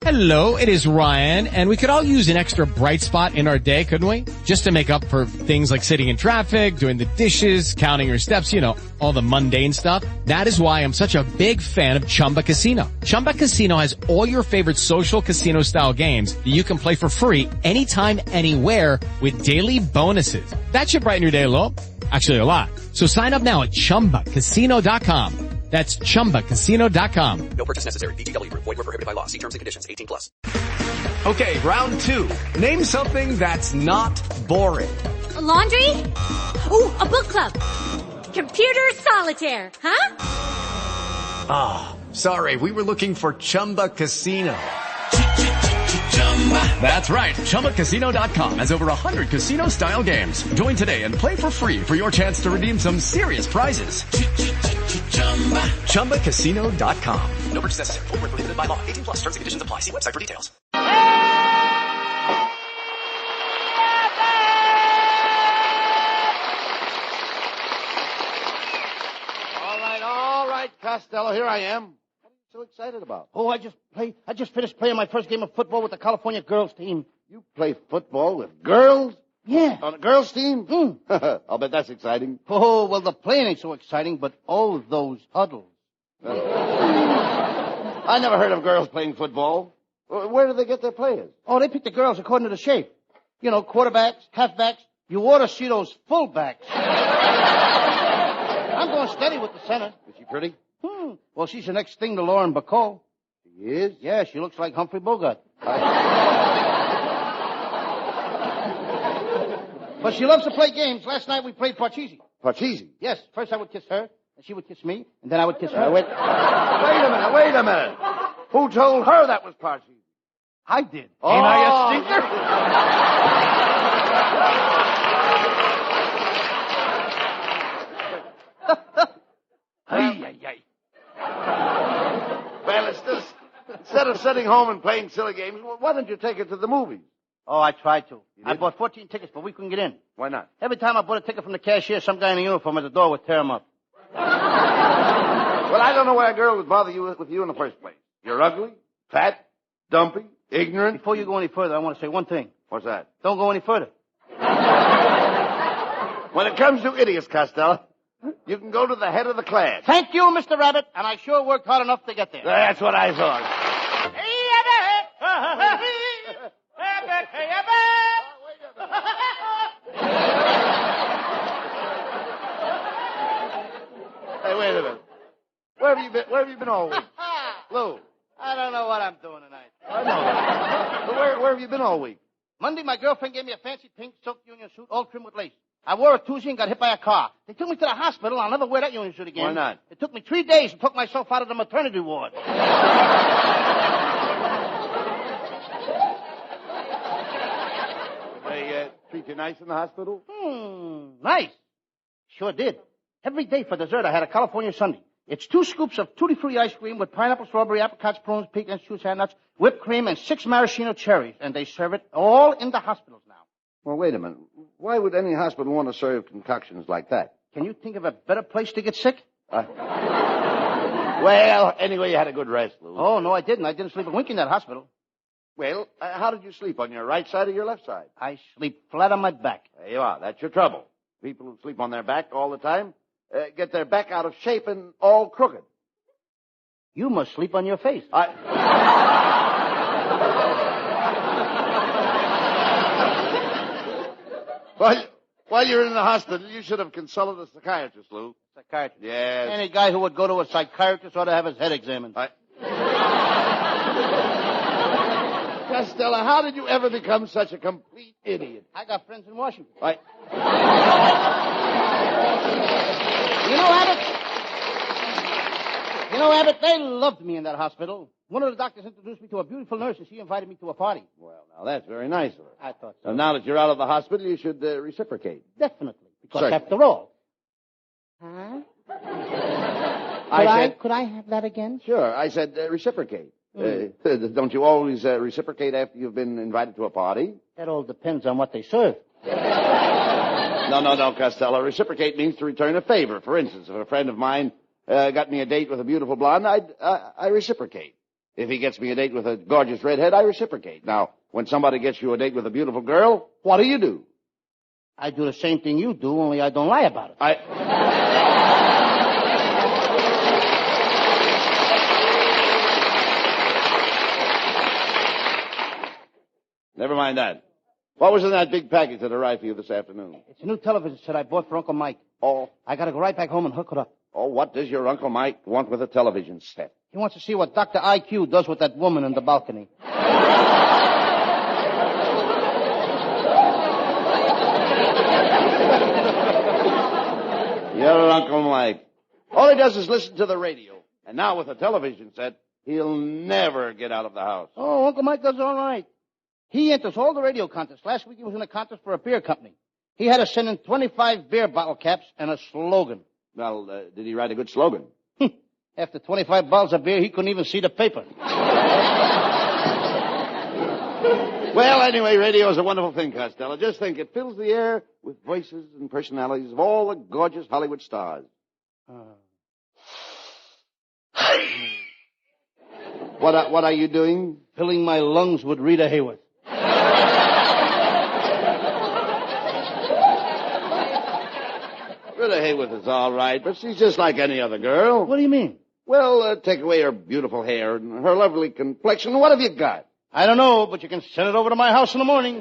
Hello, it is Ryan, and we could all use an extra bright spot in our day, couldn't we? Just to make up for things like sitting in traffic, doing the dishes, counting your steps, you know, all the mundane stuff. That is why I'm such a big fan of Chumba Casino. Chumba Casino has all your favorite social casino-style games that you can play for free anytime, anywhere with daily bonuses. That should brighten your day a little. Actually, a lot. So sign up now at ChumbaCasino.com. That's ChumbaCasino.com. No purchase necessary. VGW Group. Void where prohibited by law. See terms and conditions. 18+. Okay, round two. Name something that's not boring. A laundry? Ooh, a book club. Computer solitaire, huh? Ah, sorry. We were looking for Chumba Casino. That's right. ChumbaCasino.com has over 100 casino-style games. Join today and play for free for your chance to redeem some serious prizes. ChumbaCasino.com. No purchase necessary. Void where prohibited by law. 18+. Terms and conditions apply. See website for details. All right, Costello, here I am. What are you so excited about? Oh, I just finished playing my first game of football with the California girls team. You play football with girls? Yeah. On a girls team? I'll bet that's exciting. Oh, well, the playing ain't so exciting, but oh, those huddles. I never heard of girls playing football. Where do they get their players? Oh, they pick the girls according to the shape. You know, quarterbacks, halfbacks. You ought to see those fullbacks. I'm going steady with the center. Is she pretty? Well, she's the next thing to Lauren Bacall. She is? Yeah, she looks like Humphrey Bogart. But she loves to play games. Last night we played Parcheesi. Parcheesi? Yes. First I would kiss her, and she would kiss me, and then I would kiss her. Wait a minute. Who told her that was Parcheesi? I did. Oh, ain't I a stinker? Well, it's just, instead of sitting home and playing silly games, why don't you take her to the movies? Oh, I tried to. I bought 14 tickets, but we couldn't get in. Why not? Every time I bought a ticket from the cashier, some guy in a uniform at the door would tear him up. Well, I don't know why a girl would bother you with you in the first place. You're ugly, fat, dumpy, ignorant. Before you go any further, I want to say one thing. What's that? Don't go any further. When it comes to idiots, Costello, you can go to the head of the class. Thank you, Mr. Rabbit, and I sure worked hard enough to get there. That's what I thought. Hey, wait a minute. Where have you been all week? Lou. I don't know what I'm doing tonight. I know. But where have you been all week? Monday, my girlfriend gave me a fancy pink silk union suit, all trimmed with lace. I wore it Tuesday and got hit by a car. They took me to the hospital. I'll never wear that union suit again. Why not? It took me 3 days to took myself out of the maternity ward. They treat you nice in the hospital? Nice. Sure did. Every day for dessert, I had a California sundae. It's 2 scoops of tutti frutti ice cream with pineapple, strawberry, apricots, prunes, pecans, shoots, nuts, whipped cream, and 6 maraschino cherries. And they serve it all in the hospitals now. Well, wait a minute. Why would any hospital want to serve concoctions like that? Can you think of a better place to get sick? Well, anyway, you had a good rest, Lou. Oh, no, I didn't. I didn't sleep a wink in that hospital. Well, how did you sleep? On your right side or your left side? I sleep flat on my back. There you are. That's your trouble. People who sleep on their back all the time get their back out of shape and all crooked. You must sleep on your face. While you're in the hospital, you should have consulted a psychiatrist, Lou. Psychiatrist? Yes. Any guy who would go to a psychiatrist ought to have his head examined. Costello, how did you ever become such a complete idiot? I got friends in Washington. You know, Abbott, they loved me in that hospital. One of the doctors introduced me to a beautiful nurse, and she invited me to a party. Well, now, that's very nice of her. I thought so. Now that you're out of the hospital, you should reciprocate. Definitely. Because after all... Huh? Could I have that again? Sure. I said reciprocate. Don't you always reciprocate after you've been invited to a party? That all depends on what they serve. No, Costello. Reciprocate means to return a favor. For instance, if a friend of mine got me a date with a beautiful blonde, I reciprocate. If he gets me a date with a gorgeous redhead, I reciprocate. Now, when somebody gets you a date with a beautiful girl, what do? I do the same thing you do, only I don't lie about it. Never mind that. What was in that big package that arrived for you this afternoon? It's a new television set I bought for Uncle Mike. Oh. I gotta go right back home and hook it up. Oh, what does your Uncle Mike want with a television set? He wants to see what Dr. IQ does with that woman in the balcony. Your Uncle Mike. All he does is listen to the radio. And now with a television set, he'll never get out of the house. Oh, Uncle Mike does all right. He enters all the radio contests. Last week he was in a contest for a beer company. He had to send in 25 beer bottle caps and a slogan. Well, did he write a good slogan? After 25 bottles of beer, he couldn't even see the paper. Well, anyway, radio is a wonderful thing, Costello. Just think, it fills the air with voices and personalities of all the gorgeous Hollywood stars. What are you doing? Filling my lungs with Rita Hayworth. Rita Hayworth is all right, but she's just like any other girl. What do you mean? Well, take away her beautiful hair and her lovely complexion. What have you got? I don't know, but you can send it over to my house in the morning.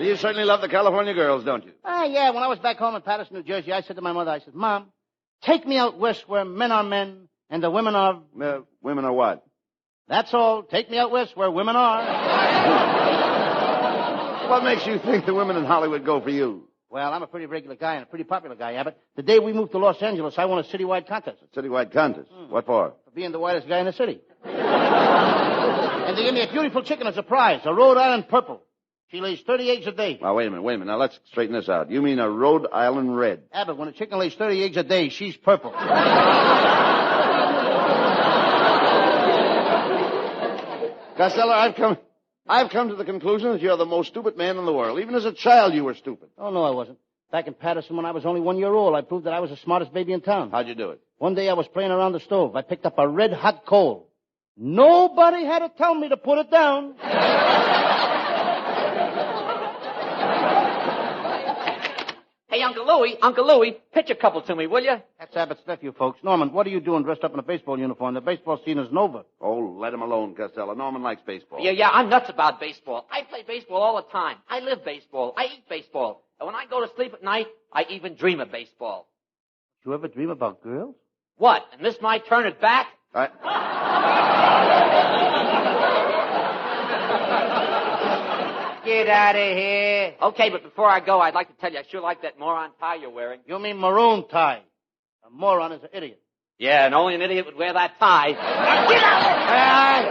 You certainly love the California girls, don't you? Yeah. When I was back home in Patterson, New Jersey, I said to my mother, I said, Mom, take me out west where men are men and the women are... Women are what? That's all. Take me out west where women are. What makes you think the women in Hollywood go for you? Well, I'm a pretty regular guy and a pretty popular guy, Abbott. The day we moved to Los Angeles, I won a citywide contest. A citywide contest? What for? For being the whitest guy in the city. And they gave me a beautiful chicken as a prize, a Rhode Island purple. She lays 30 eggs a day. Now, wait a minute. Now, let's straighten this out. You mean a Rhode Island red? Abbott, when a chicken lays 30 eggs a day, she's purple. Costello, I've come to the conclusion that you're the most stupid man in the world. Even as a child, you were stupid. Oh, no, I wasn't. Back in Patterson, when I was only 1 year old, I proved that I was the smartest baby in town. How'd you do it? One day I was playing around the stove. I picked up a red-hot coal. Nobody had to tell me to put it down. Hey, Uncle Louie, pitch a couple to me, will you? That's Abbott's nephew, folks. Norman, what are you doing dressed up in a baseball uniform? The baseball season's over. Oh, let him alone, Costello. Norman likes baseball. Yeah, I'm nuts about baseball. I play baseball all the time. I live baseball. I eat baseball. And when I go to sleep at night, I even dream of baseball. You ever dream about girls? What, and this might turn it back? Get out of here. Okay, but before I go, I'd like to tell you I sure like that moron tie you're wearing. You mean maroon tie. A moron is an idiot. Yeah, and only an idiot would wear that tie. Get out!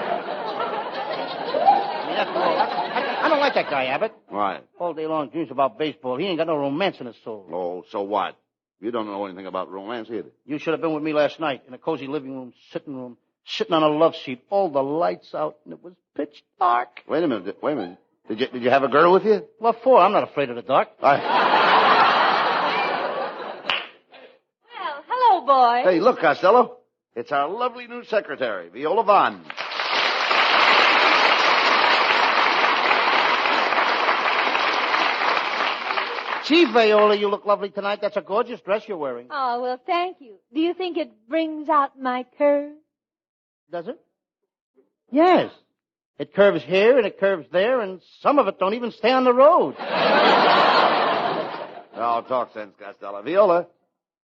I don't like that guy, Abbott. Why? All day long dreams about baseball. He ain't got no romance in his soul. Oh, so what? You don't know anything about romance either. You should have been with me last night in a cozy living room, sitting on a love seat, all the lights out, and it was pitch dark. Wait a minute. Did you have a girl with you? What for? I'm not afraid of the dark. Well, hello, boys. Hey, look, Costello. It's our lovely new secretary, Viola Vaughn. Gee, Viola, you look lovely tonight. That's a gorgeous dress you're wearing. Oh, well, thank you. Do you think it brings out my curves? Does it? Yes. It curves here and it curves there, and some of it don't even stay on the road. Oh, talk sense, Costello. Viola,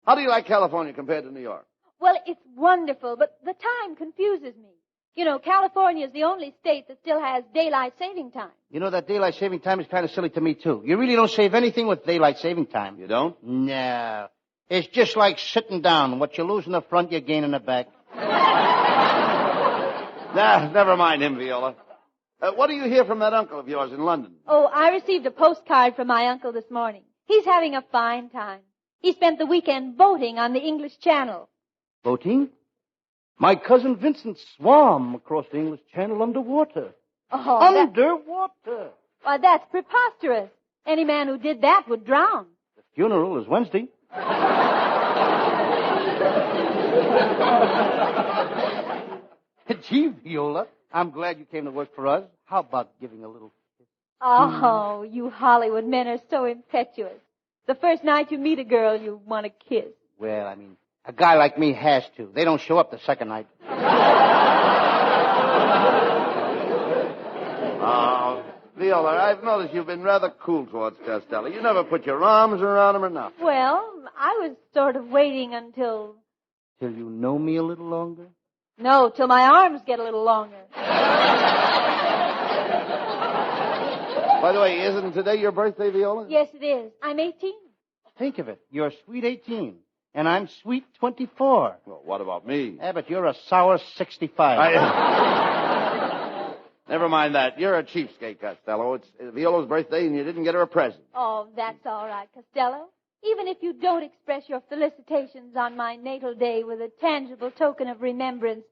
how do you like California compared to New York? Well, it's wonderful, but the time confuses me. You know, California is the only state that still has daylight saving time. You know, that daylight saving time is kind of silly to me, too. You really don't save anything with daylight saving time. You don't? No. It's just like sitting down. What you lose in the front, you gain in the back. Nah, never mind him, Viola. What do you hear from that uncle of yours in London? Oh, I received a postcard from my uncle this morning. He's having a fine time. He spent the weekend boating on the English Channel. Boating? My cousin Vincent swam across the English Channel underwater. Oh, Underwater? Why, that's preposterous. Any man who did that would drown. The funeral is Wednesday. Gee, Viola, I'm glad you came to work for us. How about giving a little kiss? Oh, you Hollywood men are so impetuous. The first night you meet a girl, you want to kiss. Well, I mean, a guy like me has to. They don't show up the second night. Oh, Viola, I've noticed you've been rather cool towards Costello. You never put your arms around him or nothing. Well, I was sort of waiting until... Till you know me a little longer? No, till my arms get a little longer. By the way, isn't today your birthday, Viola? Yes, it is. I'm 18. Think of it. You're sweet 18, and I'm sweet 24. Well, what about me? Abbott, you're a sour 65. Never mind that. You're a cheapskate, Costello. It's Viola's birthday, and you didn't get her a present. Oh, that's all right, Costello. Even if you don't express your felicitations on my natal day with a tangible token of remembrance,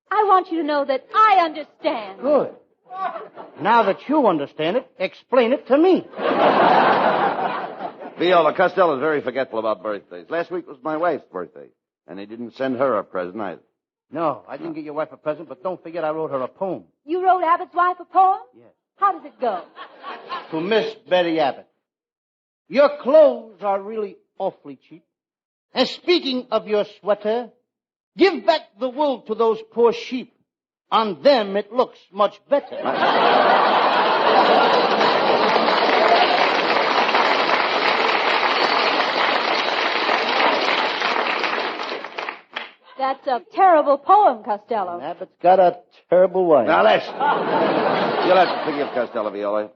I want you to know that I understand. Good. Now that you understand it, explain it to me. Viola, Costello's very forgetful about birthdays. Last week was my wife's birthday, and he didn't send her a present either. No, I didn't get your wife a present, but don't forget I wrote her a poem. You wrote Abbott's wife a poem? Yes. How does it go? To Miss Betty Abbott. Your clothes are really awfully cheap. And speaking of your sweater, give back the wool to those poor sheep. On them it looks much better. That's a terrible poem, Costello. Abbott's got a terrible wife. Now, you'll have to forgive Costello, Viola.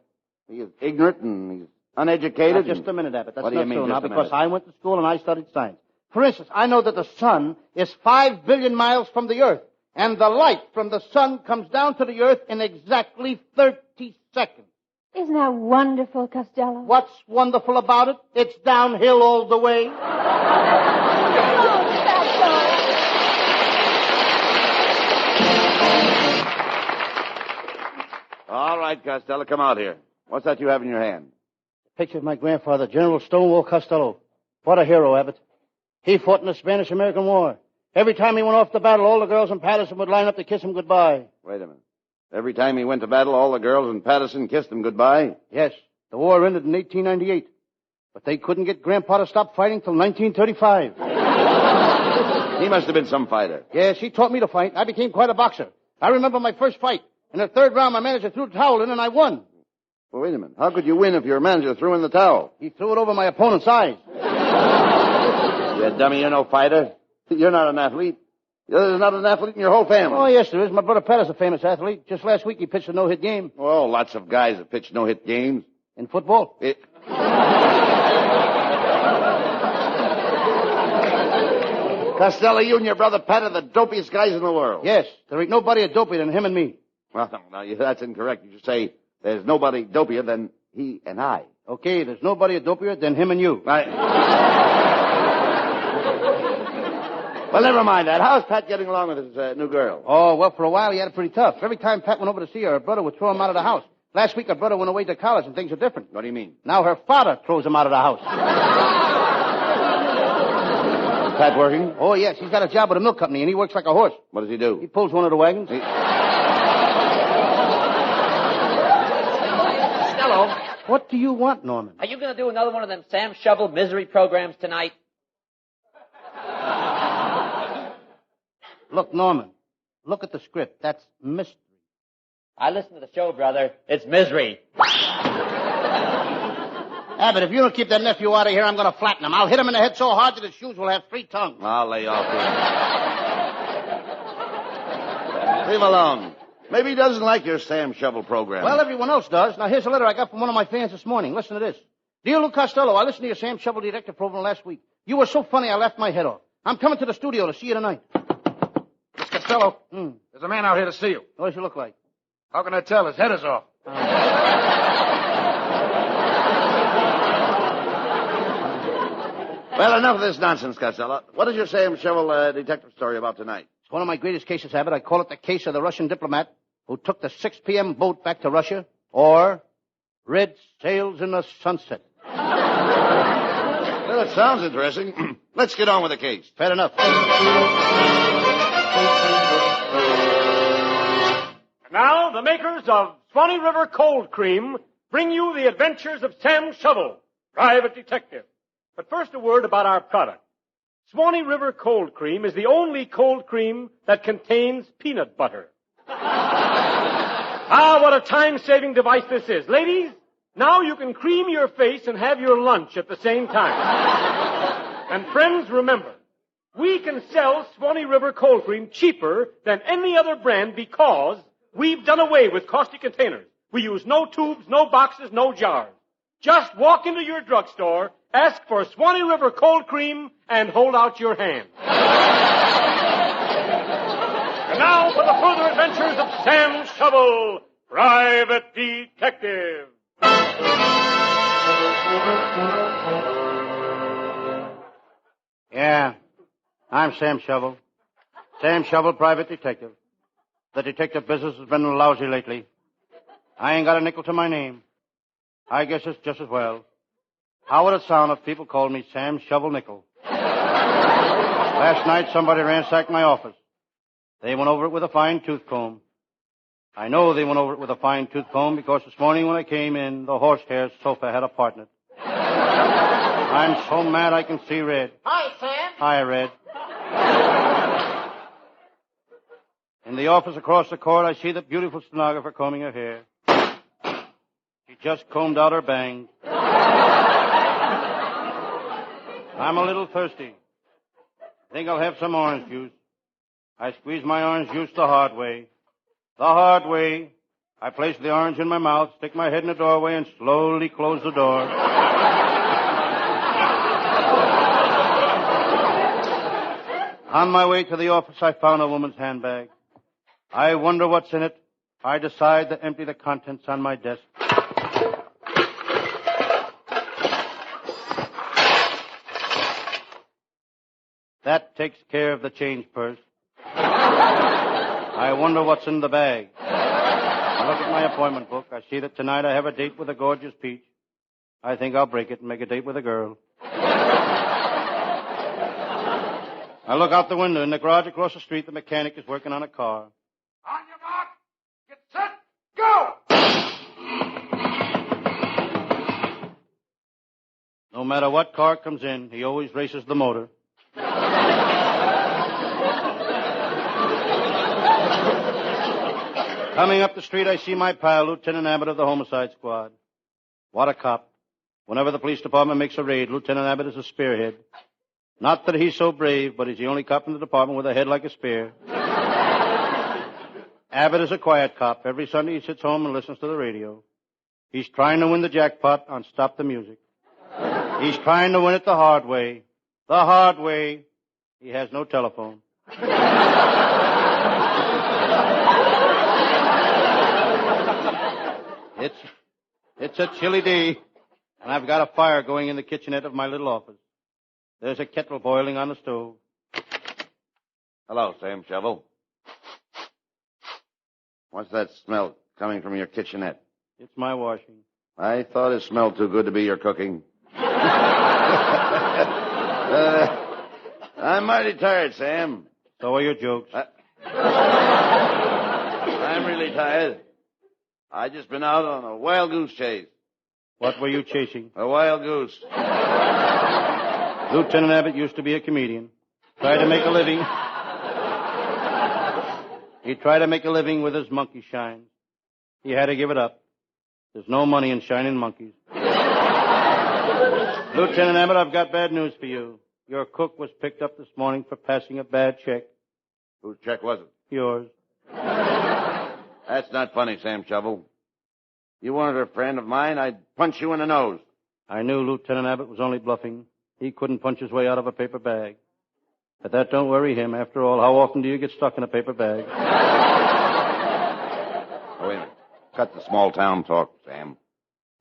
He is ignorant and he's uneducated. Now, just a minute, Abbott. That's What do you not mean, so just now, a because minute? I went to school and I studied science. For instance, I know that the sun is 5 billion miles from the earth, and the light from the sun comes down to the earth in exactly 30 seconds. Isn't that wonderful, Costello? What's wonderful about it? It's downhill all the way. Oh, Costello. All right, Costello, come out here. What's that you have in your hand? Picture of my grandfather, General Stonewall Costello. What a hero, Abbott. He fought in the Spanish-American War. Every time he went off to battle, all the girls in Patterson would line up to kiss him goodbye. Wait a minute. Every time he went to battle, all the girls in Patterson kissed him goodbye? Yes, the war ended in 1898. But they couldn't get Grandpa to stop fighting till 1935. He must have been some fighter. Yes, he taught me to fight. I became quite a boxer. I remember my first fight. In the third round, my manager threw the towel in and I won. Well, wait a minute. How could you win if your manager threw in the towel? He threw it over my opponent's eyes. You dummy, you're no fighter. You're not an athlete. There's not an athlete in your whole family. Oh, yes, there is. My brother Pat is a famous athlete. Just last week, he pitched a no-hit game. Oh, lots of guys that pitch no-hit games. In football. Costello, you and your brother Pat are the dopiest guys in the world. Yes, there ain't nobody a dopier than him and me. Well, no, that's incorrect. You should say there's nobody dopier than he and I. Okay, there's nobody a dopier than him and you. Well, never mind that. How's Pat getting along with his new girl? Oh, well, for a while he had it pretty tough. Every time Pat went over to see her brother would throw him out of the house. Last week her brother went away to college and things are different. What do you mean? Now her father throws him out of the house. Is Pat working? Oh, yes, he's got a job with a milk company and he works like a horse. What does he do? He pulls one of the wagons. Costello, What do you want, Norman? are you going to do another one of them Sam Shovel misery programs tonight? Look, Norman, look at the script. That's mystery. I listen to the show, brother. It's misery. Abbott, if you don't keep that nephew out of here, I'm going to flatten him. I'll hit him in the head so hard that his shoes will have 3 tongues. I'll lay off here. Leave him alone. Maybe he doesn't like your Sam Shovel program. Well, everyone else does. Now, here's a letter I got from one of my fans this morning. Listen to this. Dear Lou Costello, I listened to your Sam Shovel detective program last week. You were so funny I laughed my head off. I'm coming to the studio to see you tonight. Miss Costello, there's a man out here to see you. What does he look like? How can I tell? His head is off. Well, enough of this nonsense, Costello. What is your Sam Shovel detective story about tonight? It's one of my greatest cases, Abbott. I call it the case of the Russian diplomat who took the 6 p.m. boat back to Russia, or Red Sails in the Sunset. Well, Well, it sounds interesting. Let's get on with the case. Fair enough. Now, the makers of Swanee River Cold Cream bring you the adventures of Sam Shovel, private detective. But first, a word about our product. Swanee River Cold Cream is the only cold cream that contains peanut butter. Ah, what a time-saving device this is. Ladies, now you can cream your face and have your lunch at the same time. And friends, remember, we can sell Swanee River Cold Cream cheaper than any other brand because we've done away with costly containers. We use no tubes, no boxes, no jars. Just walk into your drugstore, ask for Swanee River Cold Cream, and hold out your hand. And now for the further adventures of Sam Shovel, private detective. Yeah, I'm Sam Shovel. Sam Shovel, private detective. The detective business has been lousy lately. I ain't got a nickel to my name. I guess it's just as well. How would it sound if people called me Sam Shovel Nickel? Last night somebody ransacked my office. They went over it with a fine-tooth comb. I know they went over it with a fine-tooth comb because this morning when I came in, the horsehair sofa had a part in it. I'm so mad I can see red. Hi, Sam. Hi, Red. In the office across the court, I see the beautiful stenographer combing her hair. She just combed out her bangs. I'm a little thirsty. Think I'll have some orange juice. I squeeze my orange juice the hard way. The hard way. I place the orange in my mouth, stick my head in the doorway, and slowly close the door. On my way to the office, I found a woman's handbag. I wonder what's in it. I decide to empty the contents on my desk. That takes care of the change purse. I wonder what's in the bag. I look at my appointment book. I see that tonight I have a date with a gorgeous peach. I think I'll break it and make a date with a girl. I look out the window. In the garage across the street, the mechanic is working on a car. On your mark, get set, go! No matter what car comes in, he always races the motor. Coming up the street, I see my pal, Lieutenant Abbott of the Homicide Squad. What a cop. Whenever the police department makes a raid, Lieutenant Abbott is a spearhead. Not that he's so brave, but he's the only cop in the department with a head like a spear. Abbott is a quiet cop. Every Sunday he sits home and listens to the radio. He's trying to win the jackpot on Stop the Music. He's trying to win it the hard way. The hard way. He has no telephone. It's a chilly day, and I've got a fire going in the kitchenette of my little office. There's a kettle boiling on the stove. Hello, Sam Shovel. What's that smell coming from your kitchenette? It's my washing. I thought it smelled too good to be your cooking. I'm mighty tired, Sam. So are your jokes. I'm really tired. I just been out on a wild goose chase. What were you chasing? A wild goose. Lieutenant Abbott used to be a comedian. Tried to make a living. He tried to make a living with his monkey shines. He had to give it up. There's no money in shining monkeys. Lieutenant Abbott, I've got bad news for you. Your cook was picked up this morning for passing a bad check. Whose check was it? Yours. That's not funny, Sam Shovel. You weren't a friend of mine, I'd punch you in the nose. I knew Lieutenant Abbott was only bluffing. He couldn't punch his way out of a paper bag. But that don't worry him. After all, how often do you get stuck in a paper bag? Oh, wait a minute. Cut the small town talk, Sam.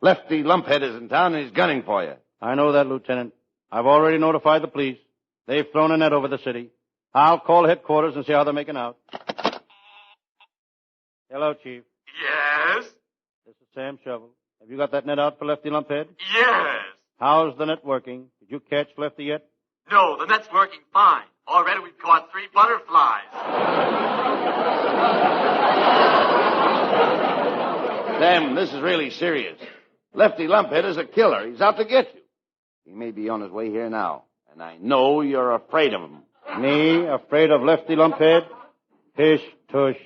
Lefty Lumphead is in town and he's gunning for you. I know that, Lieutenant. I've already notified the police. They've thrown a net over the city. I'll call headquarters and see how they're making out. Hello, Chief. Yes? This is Sam Shovel. Have you got that net out for Lefty Lumphead? Yes. How's the net working? Did you catch Lefty yet? No, the net's working fine. Already we've caught 3 butterflies. Sam, this is really serious. Lefty Lumphead is a killer. He's out to get you. He may be on his way here now, and I know you're afraid of him. Me, afraid of Lefty Lumphead? Pish, tush.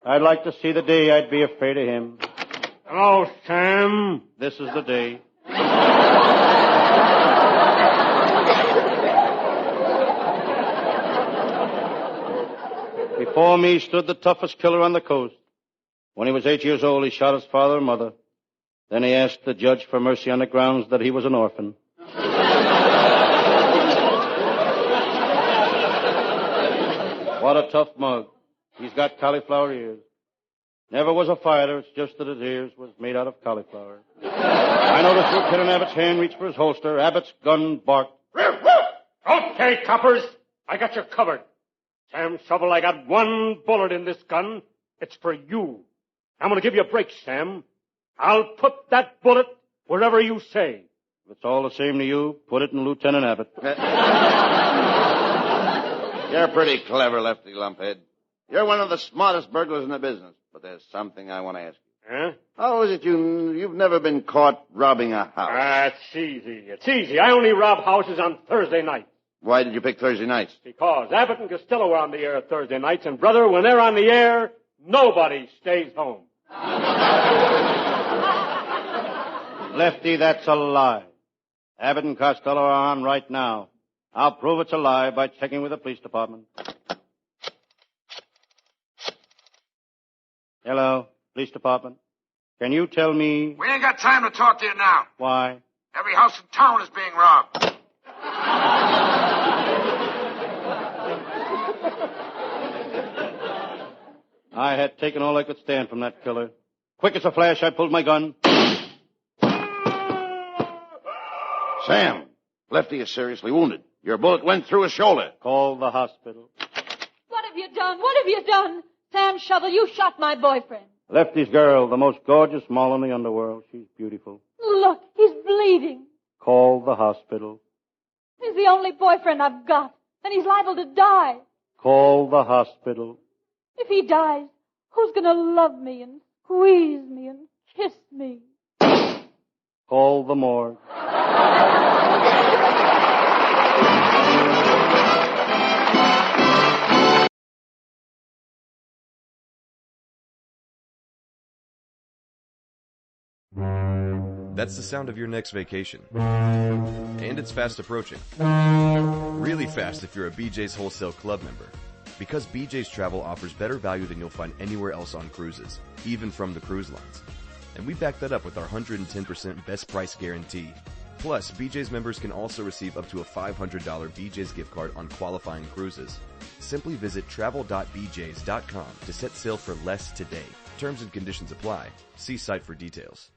I'd like to see the day I'd be afraid of him. Hello, Sam. This is the day. Before me stood the toughest killer on the coast. When he was 8 years old, he shot his father and mother. Then he asked the judge for mercy on the grounds that he was an orphan. What a tough mug. He's got cauliflower ears. Never was a fighter, it's just that his ears was made out of cauliflower. I noticed Lieutenant Abbott's hand reach for his holster. Abbott's gun barked. Okay, coppers. I got you covered. Sam Shovel, I got 1 bullet in this gun. It's for you. I'm going to give you a break, Sam. I'll put that bullet wherever you say. If it's all the same to you, put it in Lieutenant Abbott. You're pretty clever, Lefty Lumphead. You're one of the smartest burglars in the business. But there's something I want to ask you. Huh? How is it you've never been caught robbing a house? It's easy. It's easy. I only rob houses on Thursday nights. Why did you pick Thursday nights? Because Abbott and Costello are on the air Thursday nights, and, brother, when they're on the air, nobody stays home. Lefty, that's a lie. Abbott and Costello are on right now. I'll prove it's a lie by checking with the police department. Hello, police department. Can you tell me... We ain't got time to talk to you now. Why? Every house in town is being robbed. I had taken all I could stand from that killer. Quick as a flash, I pulled my gun. Sam, Lefty is seriously wounded. Your bullet went through his shoulder. Call the hospital. What have you done? What have you done? Sam Shovel, you shot my boyfriend. Lefty's girl, the most gorgeous moll in the underworld. She's beautiful. Look, he's bleeding. Call the hospital. He's the only boyfriend I've got, and he's liable to die. Call the hospital. If he dies, who's going to love me and squeeze me and kiss me? Call the morgue. That's the sound of your next vacation. And it's fast approaching. Really fast if you're a BJ's Wholesale Club member. Because BJ's Travel offers better value than you'll find anywhere else on cruises, even from the cruise lines. And we back that up with our 110% best price guarantee. Plus, BJ's members can also receive up to a $500 BJ's gift card on qualifying cruises. Simply visit travel.bjs.com to set sail for less today. Terms and conditions apply. See site for details.